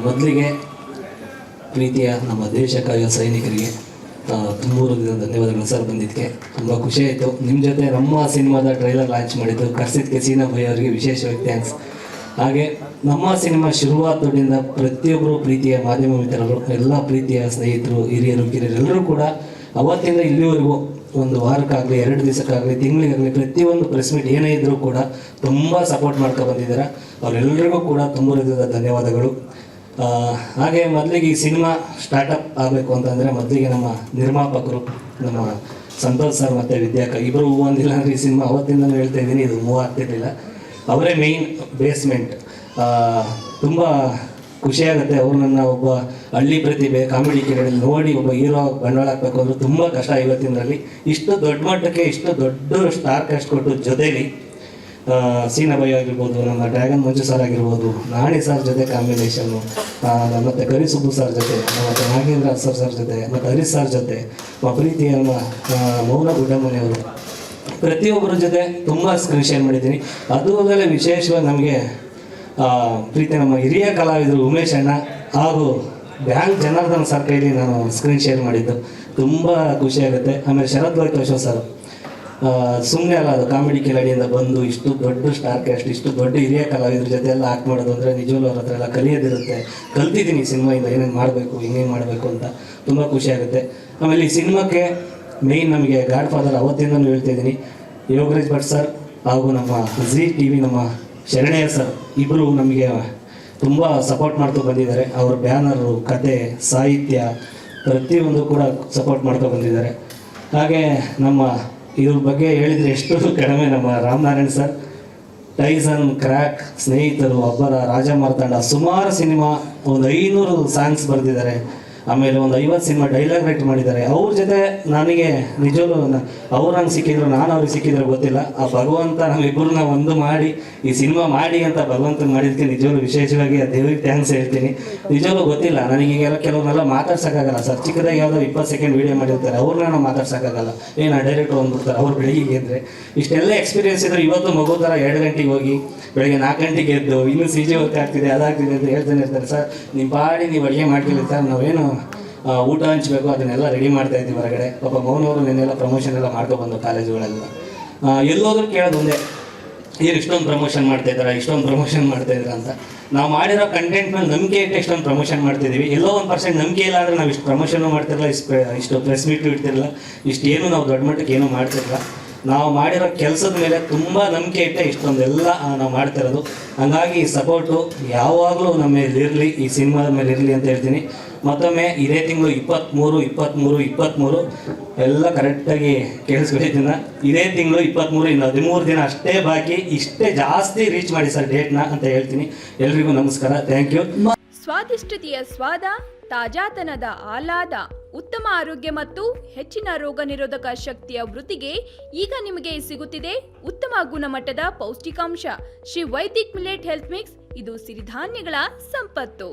ಮೊದಲಿಗೆ ಪ್ರೀತಿಯ ನಮ್ಮ ದೇಶಕ್ಕಾಗಿ ಸೈನಿಕರಿಗೆ ತುಂಬ ಧನ್ಯವಾದಗಳು ಸರ್. ಬಂದಿದ್ದಕ್ಕೆ ತುಂಬ ಖುಷಿ ಆಯಿತು. ನಿಮ್ಮ ಜೊತೆ ನಮ್ಮ ಸಿನಿಮಾದ ಟ್ರೈಲರ್ ಲಾಂಚ್ ಮಾಡಿದ್ದು ಕರ್ಸಿದ್ದಕ್ಕೆ ಸೀನಾ ಭೈ ಅವರಿಗೆ ವಿಶೇಷವಾಗಿ ಥ್ಯಾಂಕ್ಸ್. ಹಾಗೆ ನಮ್ಮ ಸಿನಿಮಾ ಶುರುವಾತದಿಂದ ಪ್ರತಿಯೊಬ್ಬರು ಪ್ರೀತಿಯ ಮಾಧ್ಯಮ ಮಿತ್ರರು, ಎಲ್ಲ ಪ್ರೀತಿಯ ಸ್ನೇಹಿತರು, ಹಿರಿಯರು, ಕಿರಿಯರು ಎಲ್ಲರೂ ಕೂಡ ಅವತ್ತಿಂದ ಇಲ್ಲಿವರೆಗೂ ಒಂದು ವಾರಕ್ಕಾಗಲಿ, 2 ದಿವಸಕ್ಕಾಗಲಿ, ತಿಂಗಳಿಗಾಗಲಿ ಪ್ರತಿಯೊಂದು ಪ್ರೆಸ್ ಮೀಟ್ ಏನೇ ಇದ್ದರೂ ಕೂಡ ತುಂಬ ಸಪೋರ್ಟ್ ಮಾಡ್ಕೊಂಡು ಬಂದಿದ್ದಾರೆ. ಅವರೆಲ್ಲರಿಗೂ ಕೂಡ ತುಂಬ ಧನ್ಯವಾದಗಳು. ಹಾಗೆ ಮೊದಲಿಗೆ ಈ ಸಿನಿಮಾ ಸ್ಟಾರ್ಟಪ್ ಆಗಬೇಕು ಅಂತಂದರೆ ಮೊದಲಿಗೆ ನಮ್ಮ ನಿರ್ಮಾಪಕರು, ನಮ್ಮ ಸಂತೋಷ್ ಸರ್ ಮತ್ತು ವಿದ್ಯಾಕ ಇಬ್ಬರು ಒಂದಿಲ್ಲ ಅಂದರೆ ಈ ಸಿನಿಮಾ ಅವತ್ತಿಂದ ಹೇಳ್ತಾ ಇದ್ದೀನಿ, ಇದು ಮೂವ್ ಆಗ್ತಿರಲಿಲ್ಲ. ಅವರೇ ಮೇಯ್ನ್ ಬೇಸ್ಮೆಂಟ್. ತುಂಬ ಖುಷಿಯಾಗುತ್ತೆ. ಅವರು ನನ್ನ ಒಬ್ಬ ಹಳ್ಳಿ ಪ್ರತಿಭೆ ಕಾಮಿಡಿ ಕಿರಣಲ್ಲಿ ನೋಡಿ ಒಬ್ಬ ಹೀರೋ ಬಂಡವಾಳ ಹಾಕಬೇಕು ಅಂದ್ರೆ ತುಂಬ ಕಷ್ಟ. ಇವತ್ತಿನದಲ್ಲಿ ಇಷ್ಟು ದೊಡ್ಡ ಮಟ್ಟಕ್ಕೆ ಇಷ್ಟು ದೊಡ್ಡ ಸ್ಟಾರ್ ಕಾಸ್ಟ್ ಕೊಟ್ಟು ಜೊತೆಲಿ ಸೀನಾ ಭೈ ಆಗಿರ್ಬೋದು, ನಮ್ಮ ಡ್ರ್ಯಾಗನ್ ಮಂಜು ಸರ್ ಆಗಿರ್ಬೋದು, ನಾಣಿ ಸರ್ ಜೊತೆ ಕಾಂಬಿನೇಷನ್ನು, ಮತ್ತು ಕರಿ ಸುಬ್ಬು ಸರ್ ಜೊತೆ, ಮತ್ತು ನಾಗೇಂದ್ರ ಸರ್ ಜೊತೆ, ಮತ್ತು ಹರೀಶ್ ಸರ್ ಜೊತೆ, ಪ್ರೀತಿಯ ಮೌನ ಗುಡ್ಡಮನೆಯವರು, ಪ್ರತಿಯೊಬ್ಬರ ಜೊತೆ ತುಂಬ ಸ್ಕ್ರೀನ್ ಶೇರ್ ಮಾಡಿದ್ದೀನಿ. ಅದು ಅಲ್ಲದೆ ವಿಶೇಷವಾಗಿ ನಮಗೆ ಪ್ರೀತಿ ನಮ್ಮ ಹಿರಿಯ ಕಲಾವಿದರು ಉಮೇಶ್ ಅಣ್ಣ ಹಾಗೂ ಬ್ಯಾಂಕ್ ಜನಾರ್ದನ್ ಸರ್ ಕೈಲಿ ನಾನು ಸ್ಕ್ರೀನ್ ಶೇರ್ ಮಾಡಿದ್ದು ತುಂಬ ಖುಷಿಯಾಗುತ್ತೆ. ಆಮೇಲೆ ಶರತ್ ಲೋಕೇಶ್ವರ್ ಸರ್ ಸುಮ್ಮನೆ ಅಲ್ಲ, ಅದು ಕಾಮಿಡಿ ಕಿಲಾಡಿಯಿಂದ ಬಂದು ಇಷ್ಟು ದೊಡ್ಡ ಸ್ಟಾರ್ ಕ್ಯಾಸ್ಟ್, ಇಷ್ಟು ದೊಡ್ಡ ಹಿರಿಯ ಕಲಾವಿದ್ರ ಜೊತೆ ಎಲ್ಲ ಆ್ಯಕ್ಟ್ ಮಾಡೋದು ಅಂದರೆ ನಿಜವಲ್ಲೂ ಅವ್ರ ಹತ್ರ ಎಲ್ಲ ಕಲಿಯೋದಿರುತ್ತೆ. ಕಲ್ತಿದ್ದೀನಿ ಸಿನಿಮಾಯಿಂದ ಏನೇನು ಮಾಡಬೇಕು, ಹಿಂಗೇನು ಮಾಡಬೇಕು ಅಂತ ತುಂಬ ಖುಷಿಯಾಗುತ್ತೆ. ಆಮೇಲೆ ಈ ಸಿನಿಮಾಕ್ಕೆ ಮೇಯ್ನ್ ನಮಗೆ ಗಾಡ್ ಫಾದರ್ ಅವತ್ತಿಂದನೂ ಹೇಳ್ತಿದ್ದೀನಿ, ಯೋಗರಾಜ್ ಭಟ್ ಸರ್ ಹಾಗೂ ನಮ್ಮ ಜಿ TV ನಮ್ಮ ಶರಣಯ್ಯ ಸರ್ ಇಬ್ಬರು ನಮಗೆ ತುಂಬ ಸಪೋರ್ಟ್ ಮಾಡ್ತಾ ಬಂದಿದ್ದಾರೆ. ಅವ್ರ ಬ್ಯಾನರು, ಕತೆ, ಸಾಹಿತ್ಯ ಪ್ರತಿಯೊಂದು ಕೂಡ ಸಪೋರ್ಟ್ ಮಾಡ್ತಾ ಬಂದಿದ್ದಾರೆ. ಹಾಗೆ ನಮ್ಮ ಇದ್ರ ಬಗ್ಗೆ ಹೇಳಿದರೆ ಎಷ್ಟು ಕಡಿಮೆ. ನಮ್ಮ ರಾಮನಾರಾಯಣ್ ಸರ್, ಟೈಸನ್, ಕ್ರ್ಯಾಕ್, ಸ್ನೇಹಿತರು, ಅಬ್ಬರ, ರಾಜ ಮಾರ್ತಾಂಡ ಸುಮಾರು ಸಿನಿಮಾ, ಒಂದು 500 ಸಾಂಗ್ಸ್ ಬರೆದಿದ್ದಾರೆ. ಆಮೇಲೆ ಒಂದು 50 ಸಿನಿಮಾ ಡೈಲಾಗ್ ರೈಟ್ ಮಾಡಿದ್ದಾರೆ. ಅವ್ರ ಜೊತೆ ನನಗೆ ನಿಜವೂ ಅವ್ರು ನಂಗೆ ಸಿಕ್ಕಿದ್ರು, ನಾನು ಅವ್ರಿಗೆ ಸಿಕ್ಕಿದ್ರು ಗೊತ್ತಿಲ್ಲ. ಆ ಭಗವಂತ ನಮ್ಮಿಬ್ಬರನ್ನ ಒಂದು ಮಾಡಿ ಈ ಸಿನಿಮಾ ಮಾಡಿ ಅಂತ ಭಗವಂತನ ಮಾಡಿದ್ದಕ್ಕೆ ನಿಜವೂ ವಿಶೇಷವಾಗಿ ಆ ದೇವ್ರಿಗೆ ಥ್ಯಾಂಕ್ಸ್ ಹೇಳ್ತೀನಿ. ನಿಜವೂ ಗೊತ್ತಿಲ್ಲ ನನಗೀಗೆಲ್ಲ ಕೆಲವ್ರನ್ನೆಲ್ಲ ಮಾತಾಡ್ಸೋಕ್ಕಾಗಲ್ಲ ಸರ್. ಚಿಕ್ಕದಾಗಿ ಯಾವುದೋ 20 ಸೆಕೆಂಡ್ ವೀಡಿಯೋ ಮಾಡಿರ್ತಾರೆ, ಅವ್ರನ್ನ ನಾವು ಮಾತಾಡ್ಸೋಕ್ಕಾಗಲ್ಲ. ನಾನು ಡೈರೆಕ್ಟ್ ಬಂದ್ಬಿಡ್ತಾರೆ ಅವ್ರು ಬೆಳಿಗ್ಗೆ ಎದ್ದರೆ. ಇಷ್ಟೆಲ್ಲ ಎಕ್ಸ್ಪೀರಿಯನ್ಸ್ ಇದ್ದರೆ ಇವತ್ತು ಮಗು ಥರ 2 ಗಂಟೆಗೆ ಹೋಗಿ ಬೆಳಗ್ಗೆ 4 ಗಂಟೆಗೆ ಎದ್ದು ಇನ್ನೂ CG ವರ್ಕ್ ಆಗ್ತಿದೆ, ಅದಾಗ್ತಿದೆ ಅಂತ ಹೇಳ್ತಾನೆ ಇರ್ತಾರೆ. ಸರ್ ನಿಮ್ಮ ಪಾಡಿ ನೀವು ಅಡುಗೆ ಮಾಡ್ತಿಲ್ಲ ಸರ್, ನಾವೇನು ಊಟ ಹಂಚಬೇಕು ಅದನ್ನೆಲ್ಲ ರೆಡಿ ಮಾಡ್ತಾ ಇದ್ದೀವಿ ಹೊರಗಡೆ. ಪಾಪ ಮೌನವರು ನೆನ್ನೆಲ್ಲ ಪ್ರಮೋಷನ್ ಎಲ್ಲ ಮಾಡ್ಕೊಬಂದು ಕಾಲೇಜುಗಳೆಲ್ಲ ಎಲ್ಲೋದ್ರೂ ಕೇಳೋದು ಒಂದೇ, ಏನು ಇಷ್ಟೊಂದು ಪ್ರಮೋಷನ್ ಮಾಡ್ತಾಯಿದ್ದಾರೆ, ಇಷ್ಟೊಂದು ಪ್ರಮೋಷನ್ ಮಾಡ್ತಾಯಿದ್ದಾರೆ ಅಂತ. ನಾವು ಮಾಡಿರೋ ಕಂಟೆಂಟ್ ಮೇಲೆ ನಂಬಿಕೆ ಇಟ್ಟು ಇಷ್ಟೊಂದು ಪ್ರಮೋಷನ್ ಮಾಡ್ತಿದ್ದೀವಿ. ಎಲ್ಲೋ 1% ನಂಬಿಕೆ ಇಲ್ಲ ಅಂದರೆ ನಾವು ಇಷ್ಟು ಪ್ರಮೋಷನ್ನು ಮಾಡ್ತಿರಲ್ಲ, ಇಷ್ಟು ಪ್ರೆಸ್ ಮೀಟು ಇಡ್ತಿರಲ್ಲ, ಇಷ್ಟೇನು ನಾವು ದೊಡ್ಡ ಮಟ್ಟಕ್ಕೆ ಏನೂ ಮಾಡ್ತಿರಲ್ಲ. ನಾವು ಮಾಡಿರೋ ಕೆಲಸದ ಮೇಲೆ ತುಂಬ ನಂಬಿಕೆ ಇಟ್ಟೆ ಇಷ್ಟೊಂದೆಲ್ಲ ನಾವು ಮಾಡ್ತಿರೋದು. ಹಾಗಾಗಿ ಈ ಸಪೋರ್ಟು ಯಾವಾಗಲೂ ನಮ್ಮ ಮೇಲೆ ಇರಲಿ, ಈ ಸಿನಿಮಾದ ಮೇಲೆ ಇರಲಿ ಅಂತ ಹೇಳ್ತೀನಿ. ಮತ್ತೊಮ್ಮೆ ಇದೇ ತಿಂಗಳು 23 ಎಲ್ಲ ಕರೆಕ್ಟಾಗಿ ಕೇಳಿಸ್ಕೊಂಡಿದ್ದೀನ. ಇದೇ ತಿಂಗಳು 23, ಇನ್ನು 13 ದಿನ ಅಷ್ಟೇ ಬಾಕಿ. ಇಷ್ಟೇ ಜಾಸ್ತಿ ರೀಚ್ ಮಾಡಿ ಸರ್ ಡೇಟ್ನ ಅಂತ ಹೇಳ್ತೀನಿ. ಎಲ್ರಿಗೂ ನಮಸ್ಕಾರ, ಥ್ಯಾಂಕ್ ಯು. ಸ್ವಾದಿಷ್ಟತೆಯ ಸ್ವಾದ, ತಾಜಾತನದ ಆಹ್ಲಾದ, ಉತ್ತಮ ಆರೋಗ್ಯ ಮತ್ತು ಹೆಚ್ಚಿನ ರೋಗ ನಿರೋಧಕ ಶಕ್ತಿಯ ವೃದ್ಧಿಗೆ ಈಗ ನಿಮಗೆ ಸಿಗುತ್ತಿದೆ ಉತ್ತಮ ಗುಣಮಟ್ಟದ ಪೌಷ್ಟಿಕಾಂಶ Shri Vaidik millet health mix. ಇದು ಸಿರಿಧಾನ್ಯಗಳ ಸಂಪತ್ತು.